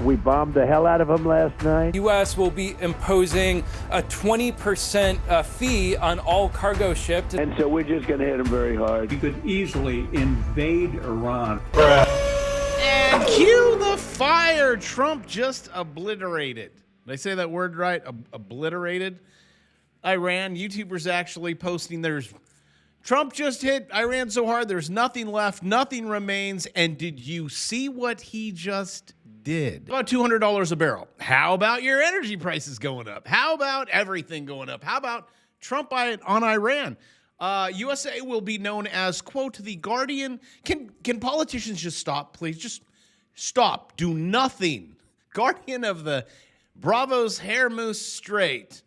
We bombed the hell out of them last night. U.S. will be imposing a 20% fee on all cargo shipped. And so we're just going to hit them very hard. You could easily invade Iran. And cue the fire. Trump just obliterated. Did I say that word right? Obliterated? Iran. YouTubers actually posting there's Trump just hit Iran so hard there's nothing left, nothing remains. And did you see what he just did? About $200 a barrel. How about your energy prices going up? How about everything going up? How about Trump on Iran? USA will be known as, quote, the Guardian. Can politicians just stop, please? Just stop. Do nothing. Guardian of the Bravos Hormuz Strait.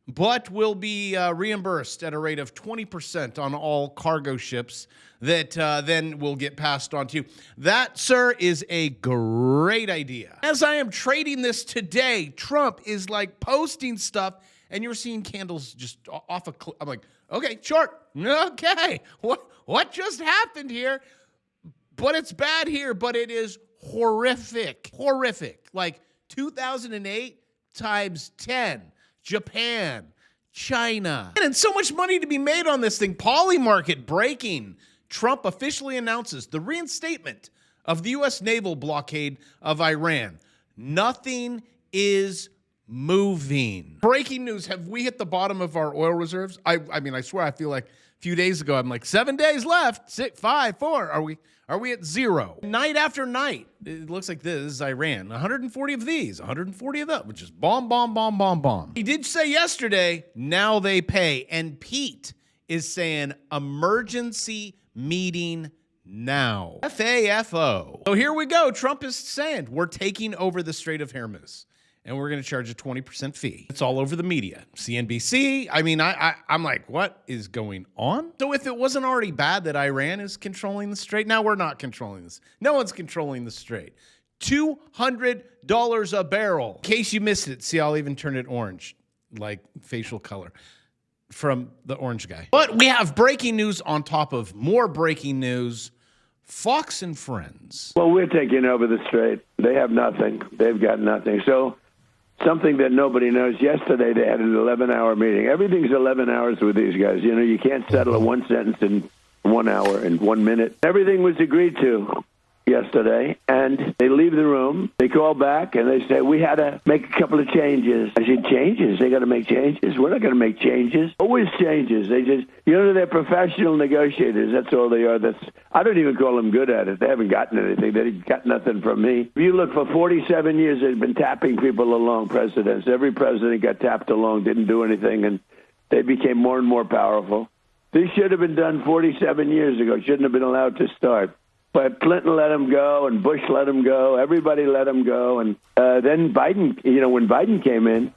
But will be reimbursed at a rate of 20% on all cargo ships that then will get passed on to you. That, sir, is a great idea. As I am trading this today, Trump is like posting stuff, and you're seeing candles just off a cliff. I'm like, okay, short. Okay, what just happened here? But it's bad here, but it is horrific. Horrific. Like 2008 times 10. Japan, China. And so much money to be made on this thing. Polymarket breaking. Trump officially announces the reinstatement of the U.S. naval blockade of Iran. Nothing is moving. Breaking news. Have we hit the bottom of our oil reserves? I mean, I swear, I feel like a few days ago, I'm like, 7 days left. 6, 5, 4. Are we at zero? Night after night, it looks like this is Iran. 140 of these, 140 of that, which is bomb, bomb, bomb, bomb, bomb. He did say yesterday, now they pay. And Pete is saying emergency meeting now. FAFO. So here we go. Trump is saying we're taking over the Strait of Hormuz. And we're going to charge a 20% fee. It's all over the media. CNBC. I mean, I'm like, what is going on? So if it wasn't already bad that Iran is controlling the strait, now we're not controlling this. No one's controlling the strait. $200 a barrel. In case you missed it, see, I'll even turn it orange, like facial color from the orange guy. But we have breaking news on top of more breaking news. Fox and Friends. Well, we're taking over the strait. They have nothing. They've got nothing. So something that nobody knows. Yesterday, they had an 11-hour meeting. Everything's 11 hours with these guys. You know, you can't settle a one sentence in 1 hour and 1 minute. Everything was agreed to yesterday, and they leave the room. They call back, and they say, we had to make a couple of changes. I said, changes? They got to make changes? We're not going to make changes. Always changes. They just, you know, they're professional negotiators. That's all they are. I don't even call them good at it. They haven't gotten anything. They got nothing from me. If you look, for 47 years, they've been tapping people along, presidents. Every president got tapped along, didn't do anything, and they became more and more powerful. This should have been done 47 years ago. Shouldn't have been allowed to start. But Clinton let him go, and Bush let him go. Everybody let him go. And then Biden, you know, when Biden came in,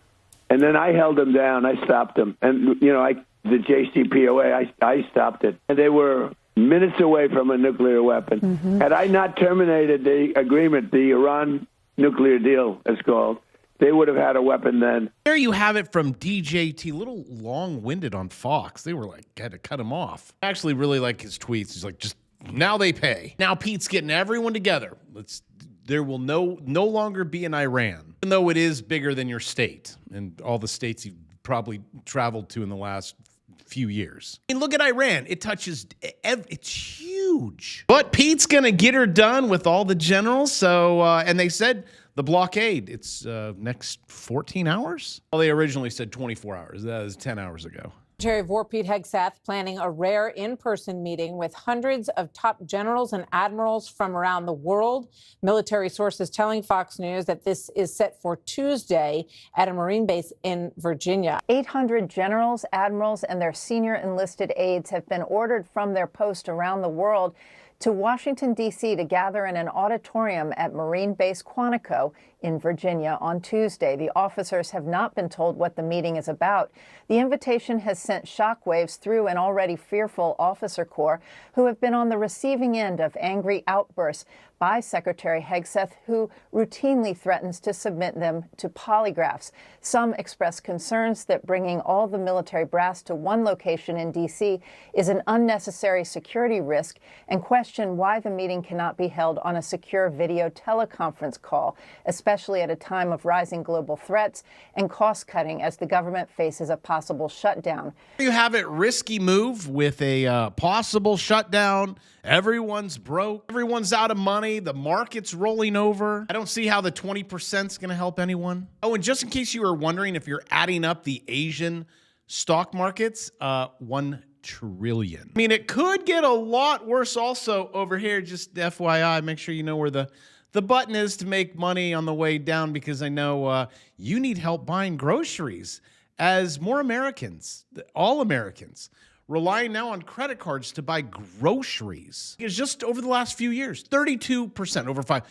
and then I held him down. I stopped him. And, you know, the JCPOA, I stopped it. And they were minutes away from a nuclear weapon. Mm-hmm. Had I not terminated the agreement, the Iran nuclear deal, it's called, they would have had a weapon then. There you have it from DJT, a little long-winded on Fox. They were like, had to cut him off. I actually really like his tweets. He's like, just now they pay. Now Pete's getting everyone together. There will no longer be an Iran, even though it is bigger than your state and all the states you've probably traveled to in the last few years. I mean, look at Iran. It touches, it's huge. But Pete's going to get her done with all the generals. So, and they said the blockade, it's next 14 hours. Well, they originally said 24 hours. That was 10 hours ago. Secretary of War Pete Hegseth planning a rare in-person meeting with hundreds of top generals and admirals from around the world. Military sources telling Fox News that this is set for Tuesday at a Marine base in Virginia. 800 generals, admirals, and their senior enlisted aides have been ordered from their post around the world to Washington, D.C. to gather in an auditorium at Marine Base Quantico in Virginia on Tuesday. The officers have not been told what the meeting is about. The invitation has sent shockwaves through an already fearful officer corps who have been on the receiving end of angry outbursts by Secretary Hegseth, who routinely threatens to submit them to polygraphs. Some express concerns that bringing all the military brass to one location in D.C. is an unnecessary security risk and question why the meeting cannot be held on a secure video teleconference call, especially at a time of rising global threats and cost-cutting as the government faces a possible shutdown. You have it risky move with a possible shutdown. Everyone's broke. Everyone's out of money. The market's rolling over. I don't see how the 20% is going to help anyone. Oh, and just in case you were wondering, if you're adding up the Asian stock markets, 1 trillion. I mean, it could get a lot worse also over here. Just FYI, make sure you know where the button is to make money on the way down, because I know you need help buying groceries as more Americans, all Americans, relying now on credit cards to buy groceries. It's just over the last few years, 32% over 5.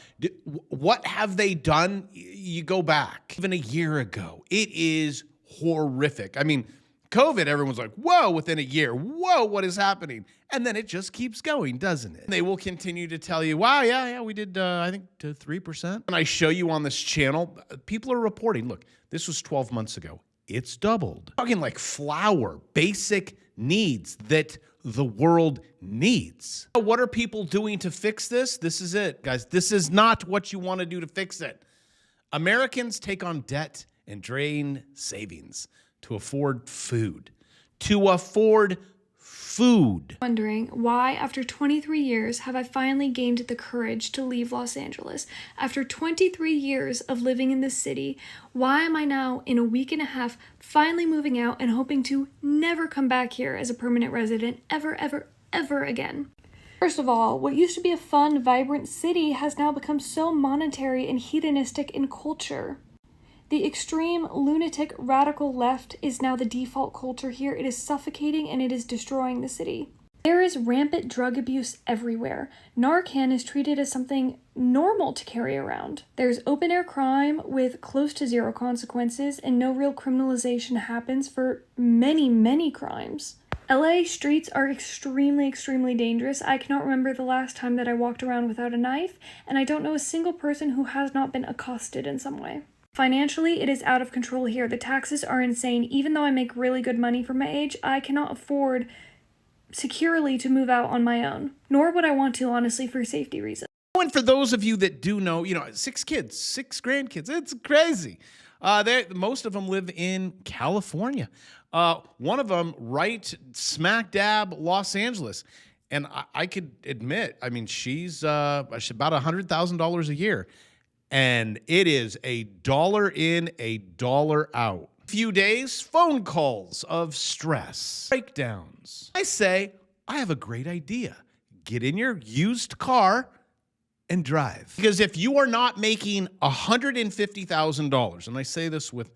What have they done? You go back even a year ago. It is horrific. I mean, COVID, everyone's like, whoa, within a year, whoa, what is happening? And then it just keeps going, doesn't it? They will continue to tell you, wow, yeah, we did, I think, to 3%. And I show you on this channel, people are reporting, look, this was 12 months ago. It's doubled. Talking like flour, basic needs that the world needs. What are people doing to fix this? This is it, guys. This is not what you want to do to fix it. Americans take on debt and drain savings to afford food. Wondering why, after 23 years, have I finally gained the courage to leave Los Angeles? After 23 years of living in this city, why am I now, in a week and a half, finally moving out and hoping to never come back here as a permanent resident ever, ever, ever again? First of all, what used to be a fun, vibrant city has now become so monetary and hedonistic in culture. The extreme, lunatic, radical left is now the default culture here. It is suffocating and it is destroying the city. There is rampant drug abuse everywhere. Narcan is treated as something normal to carry around. There's open-air crime with close to zero consequences, and no real criminalization happens for many, many crimes. LA streets are extremely, extremely dangerous. I cannot remember the last time that I walked around without a knife, and I don't know a single person who has not been accosted in some way. Financially, it is out of control here. The taxes are insane. Even though I make really good money for my age, I cannot afford securely to move out on my own. Nor would I want to, honestly, for safety reasons. And for those of you that do know, 6 kids, 6 grandkids, it's crazy. Most of them live in California. One of them right smack dab Los Angeles. And I could admit, I mean, she's about $100,000 a year. And it is $1 in, $1 out. Few days, phone calls of stress, breakdowns. I say, I have a great idea. Get in your used car and drive. Because if you are not making $150,000, and I say this with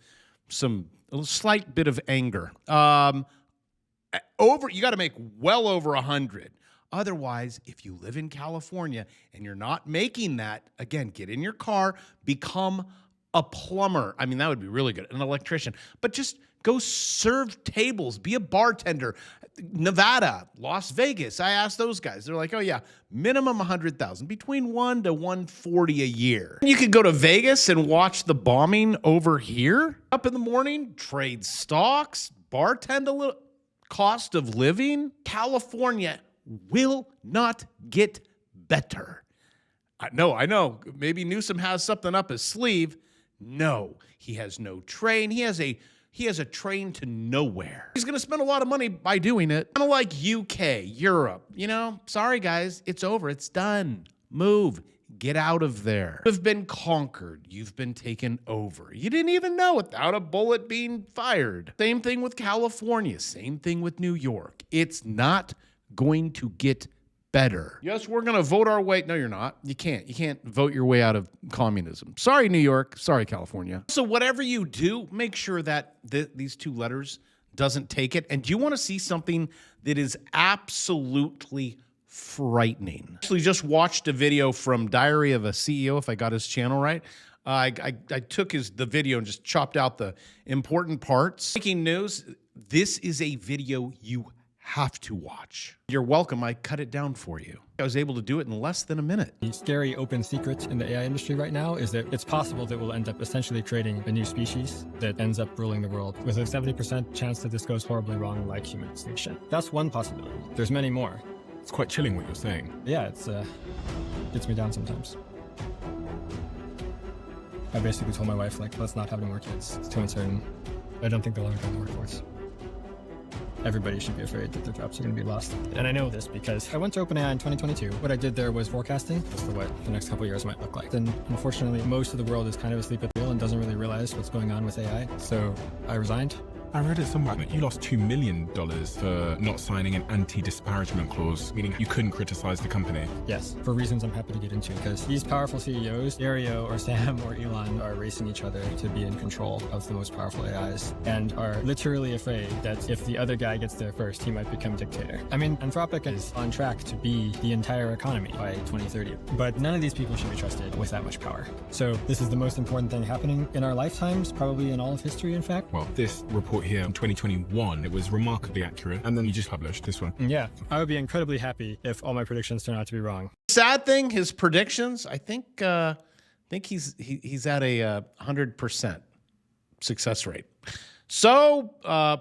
a slight bit of anger, you got to make well over 100. Otherwise, if you live in California and you're not making that, again, get in your car, become a plumber. I mean, that would be really good. An electrician. But just go serve tables. Be a bartender. Nevada, Las Vegas. I asked those guys. They're like, oh, yeah, minimum 100,000, between 1 to 140 a year. You could go to Vegas and watch the bombing over here. Up in the morning, trade stocks, bartend a little. Cost of living. California will not get better. I know. Maybe Newsom has something up his sleeve. No, he has no train. He has a train to nowhere. He's going to spend a lot of money by doing it. Kind of like UK, Europe. Sorry guys, it's over. It's done. Move. Get out of there. You've been conquered. You've been taken over. You didn't even know without a bullet being fired. Same thing with California. Same thing with New York. It's not going to get better. Yes, we're going to vote our way. No, you're not. You can't. You can't vote your way out of communism. Sorry, New York. Sorry, California. So whatever you do, make sure that these 2 letters doesn't take it. And do you want to see something that is absolutely frightening? Actually, just watched a video from Diary of a CEO, if I got his channel right. I took the video and just chopped out the important parts. Breaking news, this is a video you have to watch. You're welcome. I cut it down for you. I was able to do it in less than a minute. The scary open secret in the AI industry right now is that it's possible that we'll end up essentially creating a new species that ends up ruling the world with a 70% chance that this goes horribly wrong like human extinction. That's one possibility. There's many more. It's quite chilling what you're saying. Yeah, it's gets me down sometimes. I basically told my wife, like, let's not have any more kids. It's too uncertain. I don't think they'll ever go in the workforce. Everybody should be afraid that their jobs are going to be lost. And I know this because I went to OpenAI in 2022. What I did there was forecasting as to what the next couple of years might look like. And unfortunately, most of the world is kind of asleep at the wheel and doesn't really realize what's going on with AI. So I resigned. I read it somewhere that you lost $2 million for not signing an anti-disparagement clause, meaning you couldn't criticize the company. Yes, for reasons I'm happy to get into, because these powerful CEOs, Dario or Sam or Elon, are racing each other to be in control of the most powerful AIs and are literally afraid that if the other guy gets there first, he might become dictator. I mean, Anthropic is on track to be the entire economy by 2030, but none of these people should be trusted with that much power. So this is the most important thing happening in our lifetimes, probably in all of history, in fact. Well, this report here in 2021, it was remarkably accurate, and then you just published this one. Yeah, I would be incredibly happy if all my predictions turn out to be wrong. Sad thing, his predictions, I think he's at a 100% success rate. So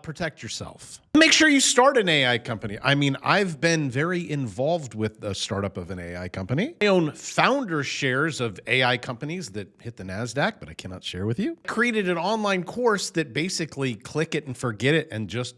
protect yourself. Make sure you start an AI company. I mean, I've been very involved with the startup of an AI company. I own founder shares of AI companies that hit the NASDAQ, but I cannot share with you. I created an online course that basically click it and forget it and just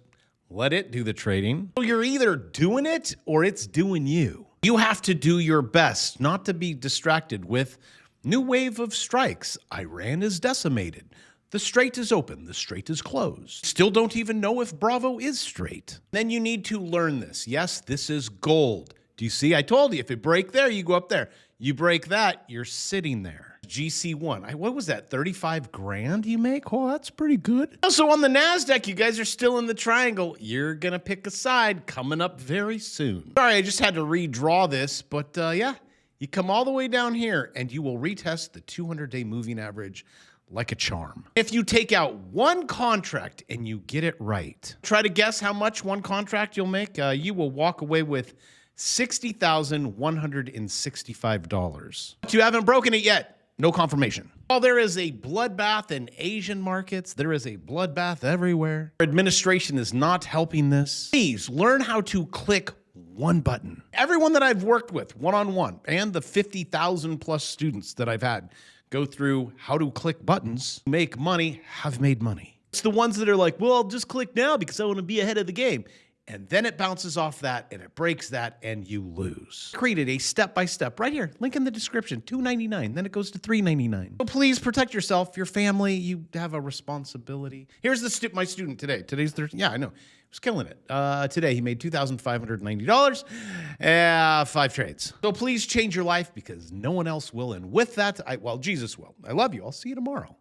let it do the trading. So you're either doing it or it's doing you. You have to do your best not to be distracted with new wave of strikes. Iran is decimated. The strait is open, the strait is closed. Still don't even know if Bravo is straight. Then you need to learn this. Yes, this is gold. Do you see? I told you, if it break there, you go up there. You break that, you're sitting there. GC1, what was that, 35 grand you make? Oh, that's pretty good. Also on the NASDAQ, you guys are still in the triangle. You're gonna pick a side coming up very soon. Sorry, I just had to redraw this, but yeah, you come all the way down here and you will retest the 200-day moving average like a charm. If you take out one contract and you get it right, try to guess how much one contract you'll make. You will walk away with $60,165. But you haven't broken it yet. No confirmation. While there is a bloodbath in Asian markets, there is a bloodbath everywhere. Administration is not helping this. Please learn how to click one button. Everyone that I've worked with one-on-one and the 50,000 plus students that I've had go through how to click buttons, make money, have made money. It's the ones that are like, well, I'll just click now because I want to be ahead of the game. And then it bounces off that and it breaks that and you lose. Created a step-by-step right here, link in the description, $2.99, then it goes to $3.99. So please protect yourself, your family, you have a responsibility. Here's my student today. Today's Thursday. Yeah, I know. He was killing it. Today he made $2,590, 5 trades. So please change your life because no one else will. And with that, well, Jesus will. I love you. I'll see you tomorrow.